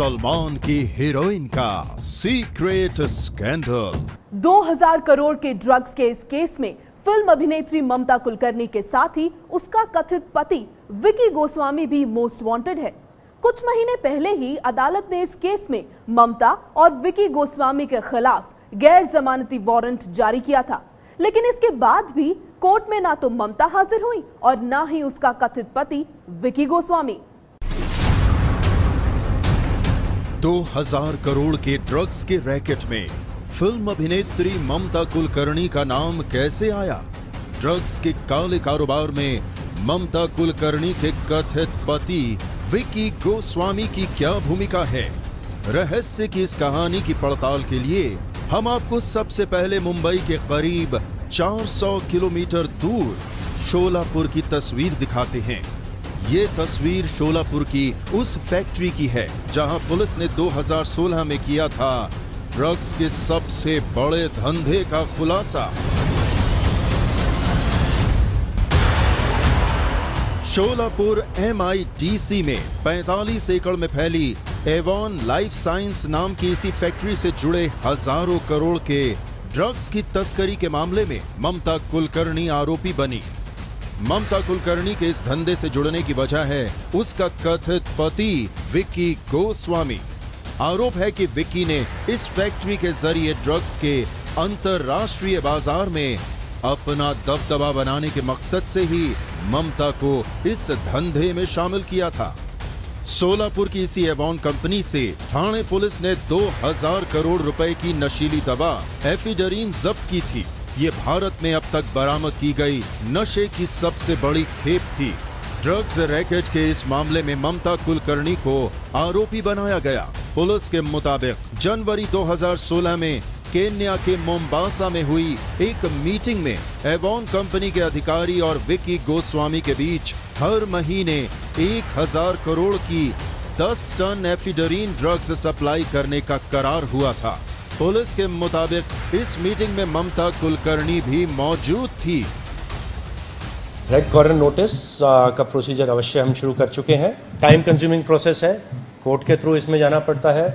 सलमान की हीरोइन का secret scandal. 2000 crore के ड्रग्स के इस केस में फिल्म अभिनेत्री ममता कुलकर्णी के साथ ही उसका कथित पति विकी गोस्वामी भी मोस्ट वांटेड है। कुछ महीने पहले ही अदालत ने इस केस में ममता और विकी गोस्वामी के खिलाफ गैर जमानती वारंट जारी किया था, लेकिन इसके बाद भी कोर्ट में ना तो ममता हाजिर हुई और ना ही उसका कथित पति विकी गोस्वामी। 2000 करोड़ के ड्रग्स के रैकेट में फिल्म अभिनेत्री ममता कुलकर्णी का नाम कैसे आया? ड्रग्स के काले कारोबार में ममता कुलकर्णी के कथित पति विकी गोस्वामी की क्या भूमिका है? रहस्य की इस कहानी की पड़ताल के लिए हम आपको सबसे पहले मुंबई के करीब 400 किलोमीटर दूर शोलापुर की तस्वीर दिखाते हैं। ये तस्वीर शोलापुर की उस फैक्ट्री की है जहां पुलिस ने 2016 में किया था ड्रग्स के सबसे बड़े धंधे का खुलासा। शोलापुर MIDC में 45 एकड़ में फैली एवॉन लाइफ साइंस नाम की इसी फैक्ट्री से जुड़े हजारों करोड़ के ड्रग्स की तस्करी के मामले में ममता कुलकर्णी आरोपी बनी। ममता कुलकर्णी के इस धंधे से जुड़ने की वजह है उसका कथित पति विकी गोस्वामी। आरोप है कि विकी ने इस फैक्ट्री के जरिए ड्रग्स के अंतरराष्ट्रीय बाजार में अपना दबदबा बनाने के मकसद से ही ममता को इस धंधे में शामिल किया था। सोलापुर की इसी एवॉन कंपनी से ठाणे पुलिस ने 2000 करोड़ रुपए की नशीली दवा एफिडरीन जब्त की थी। ये भारत में अब तक बरामद की गई नशे की सबसे बड़ी खेप थी। ड्रग्स रैकेट के इस मामले में ममता कुलकर्णी को आरोपी बनाया गया। पुलिस के मुताबिक जनवरी 2016 में केन्या के मोम्बासा में हुई एक मीटिंग में एवॉन कंपनी के अधिकारी और विकी गोस्वामी के बीच हर महीने 1000 करोड़ की 10 टन एफिडरीन ड्रग्स सप्लाई करने का करार हुआ था। पुलिस के मुताबिक इस मीटिंग में ममता कुलकर्णी भी मौजूद थी। रेड कॉर्नर नोटिस का प्रोसीजर अवश्य हम शुरू कर चुके हैं। टाइम कंज्यूमिंग प्रोसेस है, कोर्ट के थ्रू इसमें जाना पड़ता है,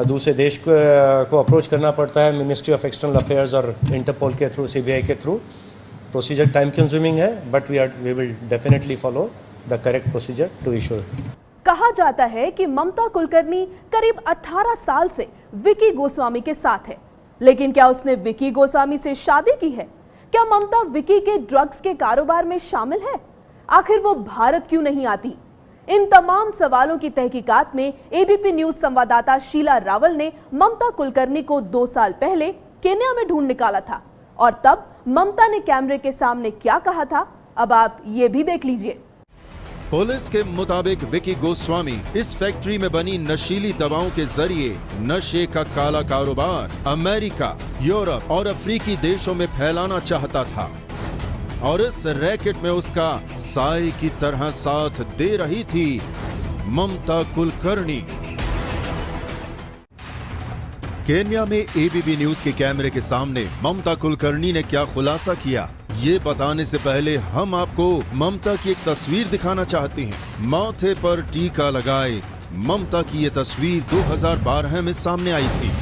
दूसरे देश को अप्रोच करना पड़ता है, मिनिस्ट्री ऑफ एक्सटर्नल अफेयर्स और इंटरपोल के थ्रू, CBI के थ्रू। प्रोसीजर टाइम कंज्यूमिंग है, but we will definitely follow the correct procedure to issue. कहा जाता है कि ममता कुलकर्णी करीब 18 साल से विकी गोस्वामी के साथ है, लेकिन क्या उसने विकी गोस्वामी से शादी की है? क्या ममता विकी के ड्रग्स के कारोबार में शामिल है? आखिर वो भारत क्यों नहीं आती? इन तमाम सवालों की तहकीकात में ABP न्यूज संवाददाता शीला रावल ने ममता कुलकर्णी को 2 साल पहले केन्या में ढूंढ निकाला था, और तब ममता ने कैमरे के सामने क्या कहा था, अब आप ये भी देख लीजिए। पुलिस के मुताबिक विकी गोस्वामी इस फैक्ट्री में बनी नशीली दवाओं के जरिए नशे का काला कारोबार अमेरिका, यूरोप और अफ्रीकी देशों में फैलाना चाहता था, और इस रैकेट में उसका साई की तरह साथ दे रही थी ममता कुलकर्णी। केन्या में ABP न्यूज के कैमरे के सामने ममता कुलकर्णी ने क्या खुलासा किया, ये बताने से पहले हम आपको ममता की एक तस्वीर दिखाना चाहते हैं। माथे पर टीका लगाए ममता की ये तस्वीर 2012 में सामने आई थी,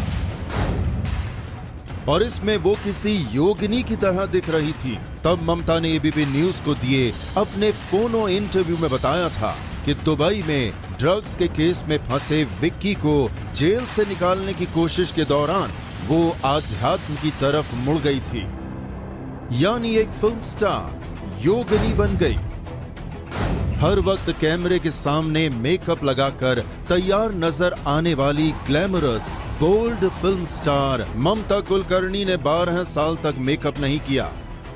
और इसमें वो किसी योगिनी की तरह दिख रही थी। तब ममता ने ABP न्यूज को दिए अपने फोनो इंटरव्यू में बताया था कि दुबई में ड्रग्स के केस में फंसे विक्की को जेल से निकालने की कोशिश के दौरान वो आध्यात्म की तरफ मुड़ गई थी, यानी एक फिल्म स्टार योगिनी बन गई। हर वक्त कैमरे के सामने मेकअप लगाकर तैयार नजर आने वाली ग्लैमरस बोल्ड फिल्म स्टार ममता कुलकर्णी ने 12 साल तक मेकअप नहीं किया।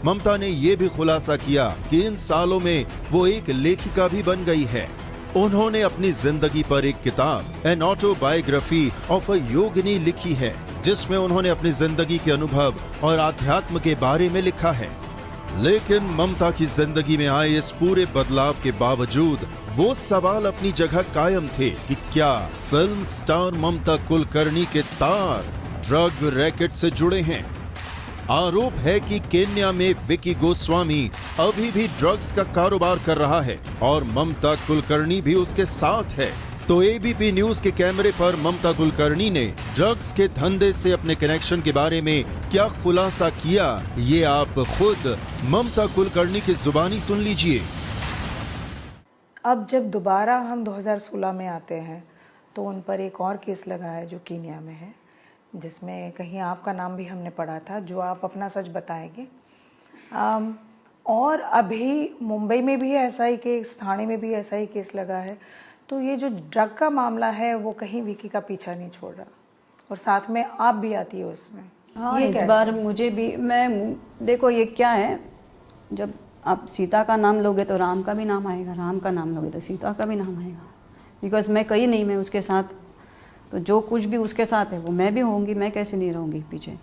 ममता ने यह भी खुलासा किया कि इन सालों में वो एक लेखिका भी बन गई है। उन्होंने अपनी जिंदगी पर एक किताब एन ऑटोबायोग्राफी ऑफ अ योगिनी लिखी है, जिसमें उन्होंने अपनी जिंदगी के अनुभव और आध्यात्म के बारे में लिखा है। लेकिन ममता की जिंदगी में आए इस पूरे बदलाव के बावजूद वो सवाल अपनी जगह कायम थे कि क्या फिल्म स्टार ममता कुलकर्णी के तार ड्रग रैकेट से जुड़े हैं। आरोप है कि केन्या में विकी गोस्वामी अभी भी ड्रग्स का कारोबार कर रहा है और ममता कुलकर्णी भी उसके साथ है। तो एबीपी न्यूज के कैमरे पर ममता कुलकर्णी ने ड्रग्स के धंधे से अपने कनेक्शन के बारे में क्या खुलासा किया, ये आप खुद ममता कुलकर्णी की जुबानी सुन लीजिए। अब जब दोबारा हम 2016 में आते हैं तो उन पर एक और केस लगा है जो कीनिया में है, जिसमें कहीं आपका नाम भी हमने पढ़ा था, जो आप अपना सच बताएंगे। और अभी मुंबई में भी ऐसा ही केस, थाने में भी ऐसा ही केस लगा है। तो ये जो ड्रग का मामला है वो कहीं विकी का पीछा नहीं छोड़ रहा, और साथ में आप भी आती हो उसमें। हाँ, इस बार मुझे भी, मैं देखो ये क्या है, जब आप सीता का नाम लोगे तो राम का भी नाम आएगा, राम का नाम लोगे तो सीता का भी नाम आएगा। बिकॉज मैं कहीं नहीं, मैं उसके साथ, तो जो कुछ भी उसके साथ है वो मैं भी होंगी, मैं कैसे नहीं रहूँगी पीछे।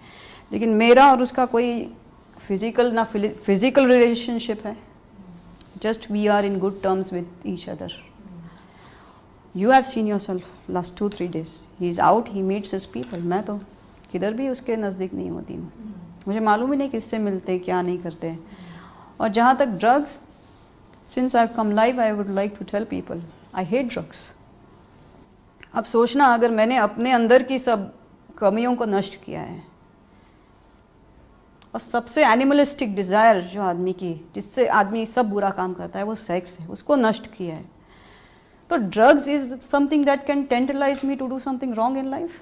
लेकिन मेरा और उसका कोई फिजिकल रिलेशनशिप है, just we are in good terms with each other. You have seen yourself last 2-3 days, he is out, he meets his people. मैं तो किधर भी उसके नज़दीक नहीं होती हूँ, मुझे मालूम ही नहीं किससे मिलते क्या नहीं करते। और जहाँ तक drugs, since I have come live, I would like to tell people I hate drugs. अब सोचना, अगर मैंने अपने अंदर की सब कमियों को नष्ट किया है, और सबसे एनिमलिस्टिक डिज़ायर जो आदमी की, जिससे आदमी सब बुरा काम करता है, वो सेक्स है, उसको नष्ट किया है, तो drugs is something that can tantalise me to do something wrong in life.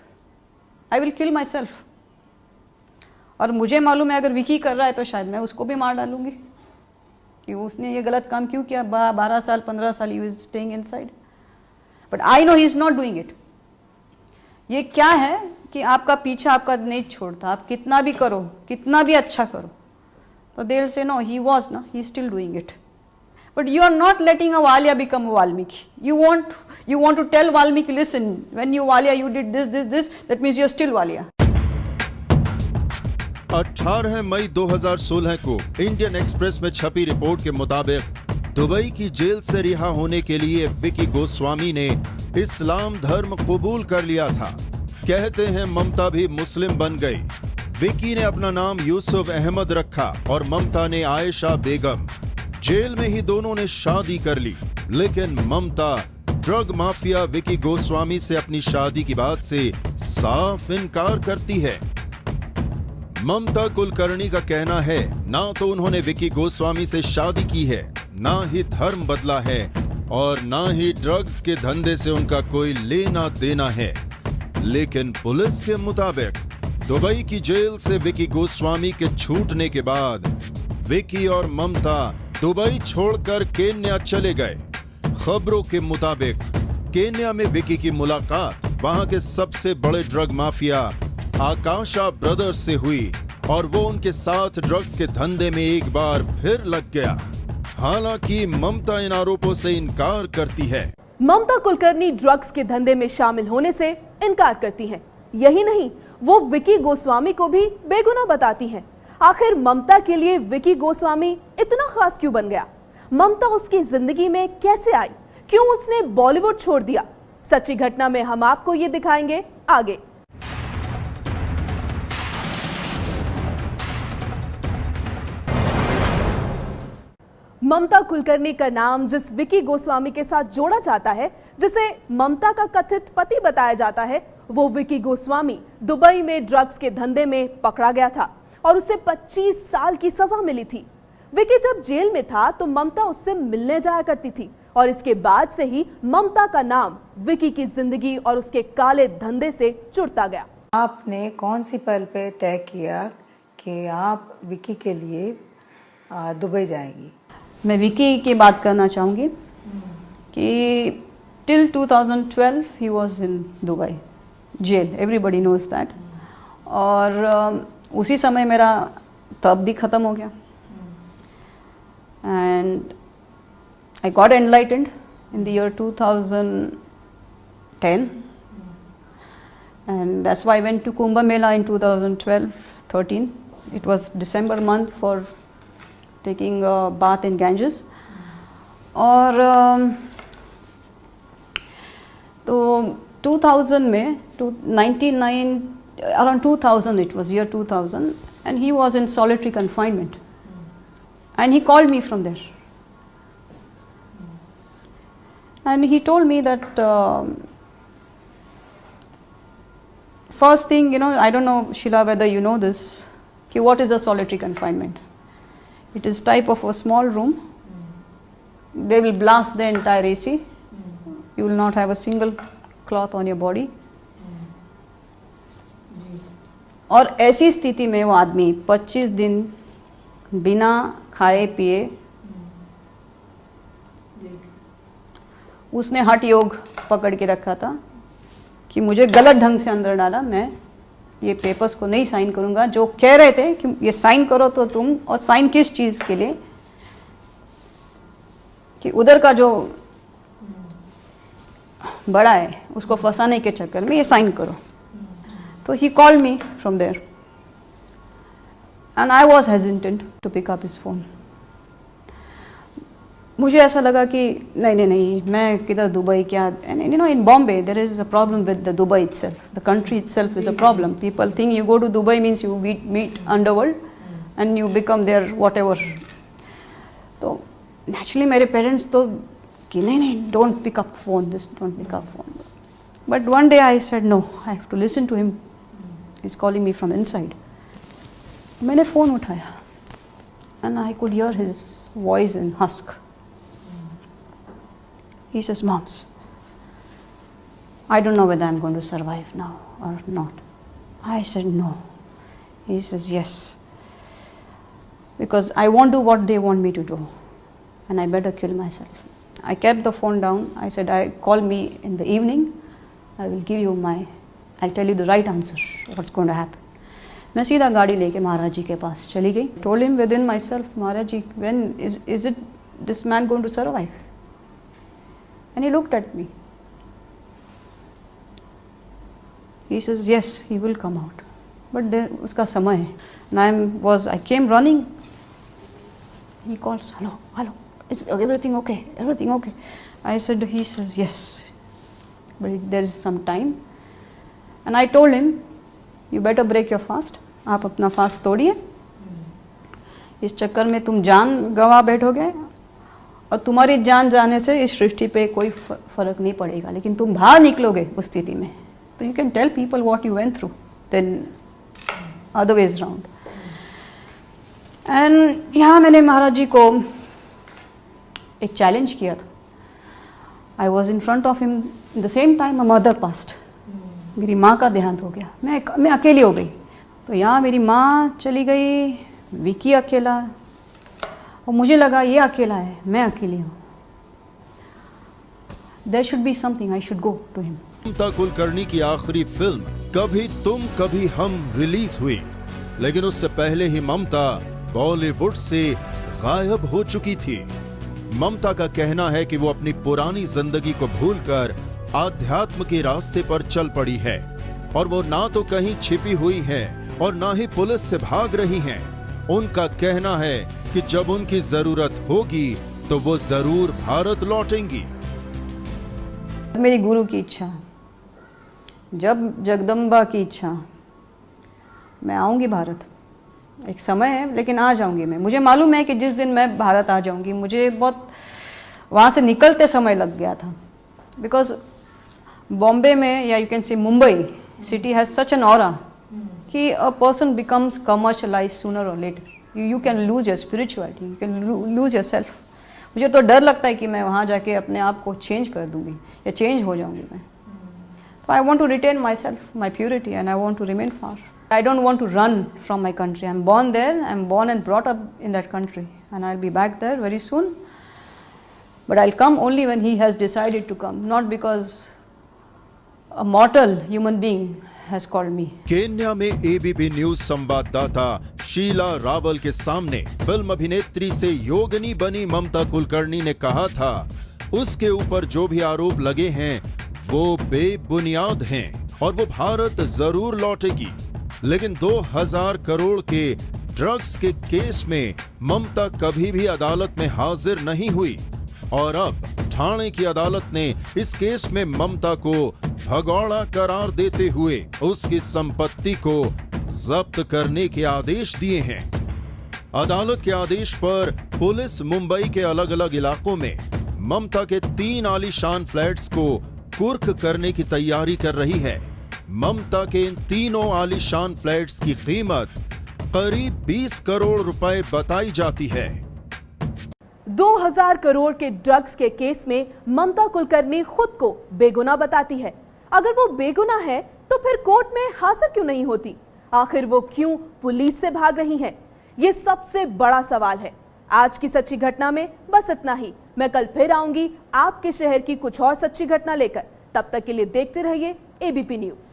I will kill myself. और मुझे मालूम है अगर विकी कर रहा है तो शायद मैं उसको भी मार डालूंगी कि उसने ये गलत काम क्यों किया। 12 साल 15 साल he was staying inside, but I know he is not doing it. ये क्या है कि आपका पीछा आपका नहीं छोड़ता, आप कितना भी करो, कितना भी अच्छा करो, तो they will say no he was ना, he is still doing it. But you are not letting a Walia become a Valmiki. You want to tell Valmiki, listen, when you Walia, you did this, that means you're still Walia. 18 मई 2016 को Indian express में छपी report के मुताबिक Dubai की jail से रिहा होने के लिए विकी गोस्वामी ने इस्लाम धर्म कबूल कर लिया था। कहते हैं ममता भी मुस्लिम बन गई। विकी ने अपना नाम यूसुफ अहमद रखा और ममता ने आयशा बेगम। जेल में ही दोनों ने शादी कर ली, लेकिन ममता ड्रग माफिया विकी गोस्वामी से अपनी शादी की बात से साफ इनकार करती है। ममता कुलकर्णी का कहना है ना तो उन्होंने विकी गोस्वामी से शादी की है, ना ही धर्म बदला है, और ना ही ड्रग्स के धंधे से उनका कोई लेना देना है। लेकिन पुलिस के मुताबिक दुबई की जेल से विकी गोस्वामी के छूटने के बाद विकी और ममता दुबई छोड़कर केन्या चले गए। खबरों के मुताबिक केन्या में विकी की मुलाकात वहां के सबसे बड़े ड्रग माफिया आकाशा ब्रदर्स से हुई और वो उनके साथ ड्रग्स के धंधे में एक बार फिर लग गया। हालांकि ममता इन आरोपों से इनकार करती है। ममता कुलकर्णी ड्रग्स के धंधे में शामिल होने से इनकार करती हैं। यही नहीं, वो विकी गोस्वामी को भी बेगुनाह बताती हैं। आखिर ममता के लिए विकी गोस्वामी इतना खास क्यों बन गया? ममता उसकी जिंदगी में कैसे आई? क्यों उसने बॉलीवुड छोड़ दिया? सच्ची घटना में हम आपको ये दिखाएंगे आगे। ममता कुलकर्णी का नाम जिस विकी गोस्वामी के साथ जोड़ा जाता है, जिसे ममता का कथित पति बताया जाता है, वो विकी गोस्वामी दुबई में ड्रग्स के धंधे में पकड़ा गया था और उसे 25 साल की सजा मिली थी। विकी जब जेल में था तो ममता उससे मिलने जाया करती थी और इसके बाद से ही ममता का नाम विकी की जिंदगी और उसके काले धंधे से जुड़ता गया। आपने कौन सी पल पे तय किया कि आप विकी के लिए दुबई जाएंगी? मैं विकी की बात करना चाहूँगी कि till 2012 he was in Dubai jail, everybody knows that. और उसी समय मेरा तब भी ख़त्म हो गया and I got enlightened in the year 2010 and that's why I went to Kumbh Mela in 2012-13. It was December month for taking a bath in Ganges. और तो 2000 में 99 around 2000 it was year 2000 and he was in solitary confinement and he called me from there And he told me that first thing, you know, I don't know, Sheila, whether you know this, what is a solitary confinement? It is type of a small room. They will blast the entire AC. You will not have a single cloth on your body. और ऐसी स्थिति में वो आदमी 25 दिन बिना खाए पिए उसने हठ योग पकड़ के रखा था कि मुझे गलत ढंग से अंदर डाला, मैं ये पेपर्स को नहीं साइन करूंगा। जो कह रहे थे कि ये साइन करो तो तुम, और साइन किस चीज़ के लिए, कि उधर का जो बड़ा है उसको फंसाने के चक्कर में ये साइन करो। तो he called me from there and I was hesitant to pick up his phone. मुझे ऐसा लगा कि नहीं, मैं किधर, दुबई क्या, and you know in Bombay there is a problem with the Dubai itself, the country itself is a problem. People think you go to Dubai means you meet underworld and you become there whatever. तो naturally मेरे parents तो कि नहीं, don't pick up phone, this don't pick up phone. But one day I said no, I have to listen to him, he is calling me from inside. मैंने phone उठाया and I could hear his voice in husk. He says, "Moms, I don't know whether I'm going to survive now or not." I said, "No." He says, "Yes, because I won't do what they want me to do and I better kill myself." I kept the phone down. I said, "Call me in the evening. I will give you I'll tell you the right answer, what's going to happen." मैं सीधा गाड़ी लेके महाराज जी के पास चली गई। Told him within myself, "Maharaj ji, when is it this man going to survive?" And he looked at me. He says, "Yes, he will come out, but there uska samay hai." And I came running. He calls, hello, is everything okay? Everything okay? He says, "Yes, but there is some time." And I told him, "You better break your fast. आप अपना fast तोड़िए, इस चक्कर में तुम जान गंवा बैठोगे और तुम्हारी जान जाने से इस सृष्टि पे कोई फर्क नहीं पड़ेगा, लेकिन तुम बाहर निकलोगे उस स्थिति में तो you can tell people what you went through then other ways round." And यहाँ मैंने महाराज जी को एक चैलेंज किया था। I was in front of him, in the same time my mother passed. मेरी माँ का देहांत हो गया, मैं अकेली हो गई। तो यहाँ मेरी माँ चली गई, विकी अकेला, और मुझे लगा ये अकेला है, मैं अकेली हूँ। There should be something, I should go to him. ममता कुलकर्णी की आखिरी फिल्म कभी तुम कभी हम रिलीज हुई, लेकिन उससे पहले ही ममता बॉलीवुड से गायब हो चुकी थी। ममता का कहना है कि वो अपनी पुरानी जिंदगी को भूलकर आध्यात्म के रास्ते पर चल पड़ी है, और वो ना तो कहीं छिपी हुई है और ना ही पुलिस से भाग रही हैं। उनका कहना है कि जब उनकी जरूरत होगी तो वो जरूर भारत लौटेंगी। मेरी गुरु की इच्छा, जब जगदम्बा की इच्छा, मैं आऊंगी भारत। एक समय है लेकिन आ जाऊंगी मैं। मुझे मालूम है कि जिस दिन मैं भारत आ जाऊंगी, मुझे बहुत वहाँ से निकलते समय लग गया था, बिकॉज बॉम्बे में या you can say Mumbai city has such an aura कि a person becomes commercialise sooner और later. You can lose your spirituality, you can lose yourself. मुझे तो डर लगता है कि मैं वहाँ जाके अपने आप को चेंज कर दूंगी या चेंज हो जाऊंगी मैं। तो I want to retain myself, my purity, and I want to remain far. I don't want to run from my country. I'm born there. I'm born and brought up in that country, and I'll be back there very soon. But I'll come only when he has decided to come, not because a mortal human being has called me. Kenya में ABP news संवाददाता शीला रावल के सामने film अभिनेत्री से योगिनी बनी ममता कुलकर्णी ने कहा था, उसके ऊपर जो भी आरोप लगे हैं वो बेबुनियाद हैं और वो भारत जरूर लौटेगी। लेकिन 2000 करोड़ के ड्रग्स के केस में ममता कभी भी अदालत में हाजिर नहीं हुई, और अब ठाणे की अदालत ने इस केस में ममता को भगौड़ा करार देते हुए उसकी संपत्ति को जब्त करने के आदेश दिए हैं। अदालत के आदेश पर पुलिस मुंबई के अलग अलग इलाकों में ममता के 3 आलीशान फ्लैट्स को कुर्क करने की तैयारी कर रही है। ममता के इन तीनों आलीशान फ्लैट्स की कीमत करीब 20 करोड़ रुपए बताई जाती है। 2000 करोड़ के ड्रग्स के केस में ममता कुलकर्णी खुद को बेगुनाह बताती है। अगर वो बेगुनाह है तो फिर कोर्ट में हाजिर क्यों नहीं होती? आखिर वो क्यों पुलिस से भाग रही हैं? ये सबसे बड़ा सवाल है। आज की सच्ची घटना में बस इतना ही। मैं कल फिर आऊंगी आपके शहर की कुछ और सच्ची घटना लेकर। तब तक के लिए देखते रहिए एबीपी न्यूज।